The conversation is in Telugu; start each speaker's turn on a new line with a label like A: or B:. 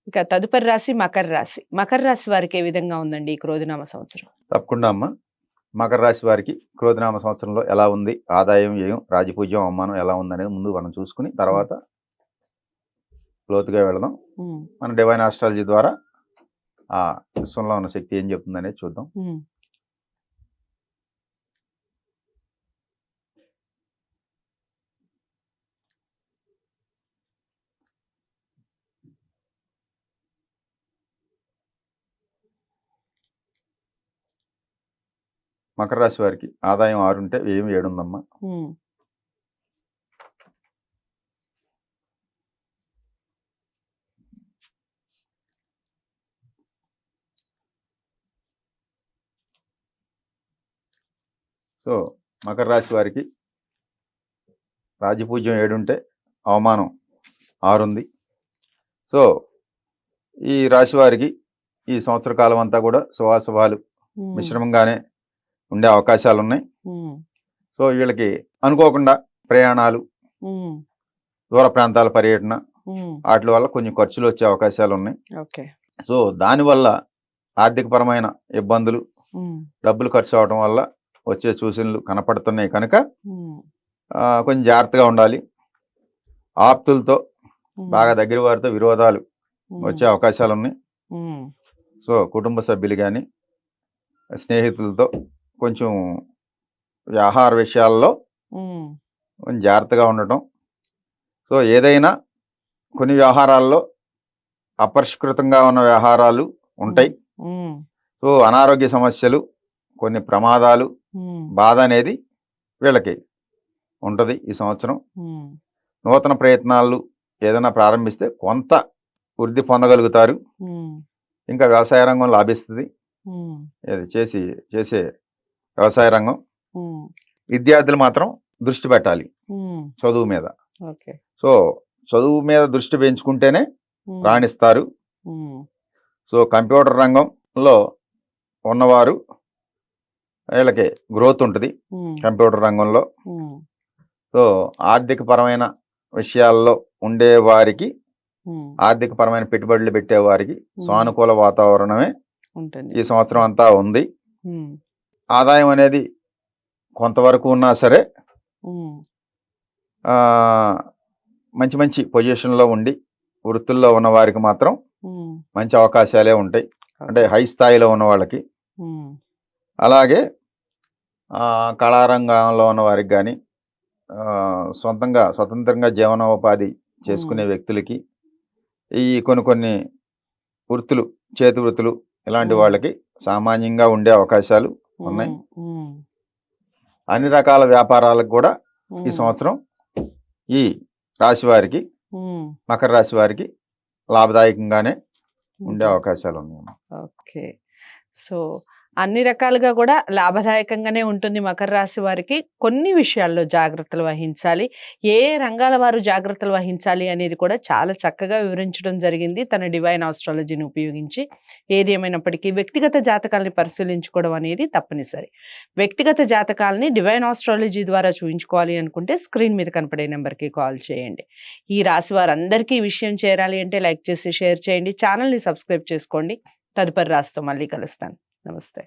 A: ఇక తదుపరి రాశి మకర రాశి. మకర రాశి వారికి ఏ విధంగా ఉందండి ఈ క్రోధినామ సంవత్సరం?
B: తప్పకుండా అమ్మ. మకర రాశి వారికి క్రోధినామ సంవత్సరంలో ఎలా ఉంది, ఆదాయం, వ్యయం, రాజపూజ్యం, అవమానం ఎలా ఉందనేది ముందు మనం చూసుకుని తర్వాత లోతుగా వెళదాం. మన డివైన్ ఆస్ట్రాలజీ ద్వారా ఆ విశ్వంలో ఉన్న శక్తి ఏం చెప్తుందనేది చూద్దాం. మకర రాశి వారికి ఆదాయం 6 ఉంటే వ్యయం 7 ఉందమ్మా. సో మకర రాశి వారికి రాజపూజ్యం 7 ఉంటే అవమానం 6 ఉంది. సో ఈ రాశి వారికి ఈ సంవత్సర కాలం అంతా కూడా శుభాశుభాలు మిశ్రమంగానే ఉండే అవకాశాలు ఉన్నాయి. సో వీళ్ళకి అనుకోకుండా ప్రయాణాలు, దూర ప్రాంతాల పర్యటన, వాటి వల్ల కొంచెం ఖర్చులు వచ్చే అవకాశాలు ఉన్నాయి. సో దానివల్ల ఆర్థిక పరమైన ఇబ్బందులు, డబ్బులు ఖర్చు అవడం వల్ల వచ్చే సూచనలు కనపడుతున్నాయి కనుక కొంచెం జాగ్రత్తగా ఉండాలి. ఆప్తులతో, బాగా దగ్గర వారితో విరోధాలు వచ్చే అవకాశాలు ఉన్నాయి. సో కుటుంబ సభ్యులు కానీ స్నేహితులతో కొంచెం వ్యవహార విషయాల్లో కొంచెం జాగ్రత్తగా ఉండటం. సో ఏదైనా కొన్ని వ్యవహారాల్లో అపరిష్కృతంగా ఉన్న వ్యవహారాలు ఉంటాయి. సో అనారోగ్య సమస్యలు, కొన్ని ప్రమాదాలు, బాధ అనేది వీళ్ళకి ఉంటుంది ఈ సంవత్సరం. నూతన ప్రయత్నాలు ఏదైనా ప్రారంభిస్తే కొంత వృద్ధి పొందగలుగుతారు. ఇంకా వ్యవసాయ రంగం లాభిస్తుంది. చేసే వ్యవసాయ రంగం. విద్యార్థులు మాత్రం దృష్టి పెట్టాలి చదువు మీద. సో చదువు మీద దృష్టి పెంచుకుంటేనే రాణిస్తారు. సో కంప్యూటర్ రంగంలో ఉన్నవారు వీళ్ళకి గ్రోత్ ఉంటుంది కంప్యూటర్ రంగంలో. సో ఆర్థిక పరమైన విషయాల్లో ఉండే వారికి, ఆర్థిక పరమైన పెట్టుబడులు పెట్టే వారికి సానుకూల వాతావరణమే ఈ సంవత్సరం అంతా ఉంది. ఆదాయం అనేది కొంతవరకు ఉన్నా సరే మంచి మంచి పొజిషన్లో ఉండి వృత్తుల్లో ఉన్న వారికి మాత్రం మంచి అవకాశాలే ఉంటాయి, అంటే హై స్థాయిలో ఉన్న వాళ్ళకి. అలాగే కళారంగంలో ఉన్న వారికి కానీ, స్వతంత్రంగా జీవనోపాధి చేసుకునే వ్యక్తులకి, ఈ కొన్ని వృత్తులు, చేతి వృత్తులు, ఇలాంటి వాళ్ళకి సామాన్యంగా ఉండే అవకాశాలు ఉన్నాయి. అన్ని రకాల వ్యాపారాలకు కూడా ఈ సంవత్సరం ఈ రాశి వారికి, మకర రాశి వారికి లాభదాయకంగానే ఉండే అవకాశాలు ఉన్నాయి.
A: ఓకే. సో అన్ని రకాలుగా కూడా లాభదాయకంగానే ఉంటుంది మకర రాశి వారికి. కొన్ని విషయాల్లో జాగ్రత్తలు వహించాలి, ఏ రంగాల వారు జాగ్రత్తలు వహించాలి అనేది కూడా చాలా చక్కగా వివరించడం జరిగింది తన డివైన్ ఆస్ట్రాలజీని ఉపయోగించి. ఏది ఏమైనప్పటికీ వ్యక్తిగత జాతకాలని పరిశీలించుకోవడం అనేది తప్పనిసరి. వ్యక్తిగత జాతకాలని డివైన్ ఆస్ట్రాలజీ ద్వారా చూపించుకోవాలి అనుకుంటే స్క్రీన్ మీద కనపడే నెంబర్కి కాల్ చేయండి. ఈ రాశి వారందరికీ ఈ విషయం చేరాలి అంటే లైక్ చేసి షేర్ చేయండి, ఛానల్ని సబ్స్క్రైబ్ చేసుకోండి. తదుపరి రాశితో మళ్ళీ కలుస్తాను. నమస్తే.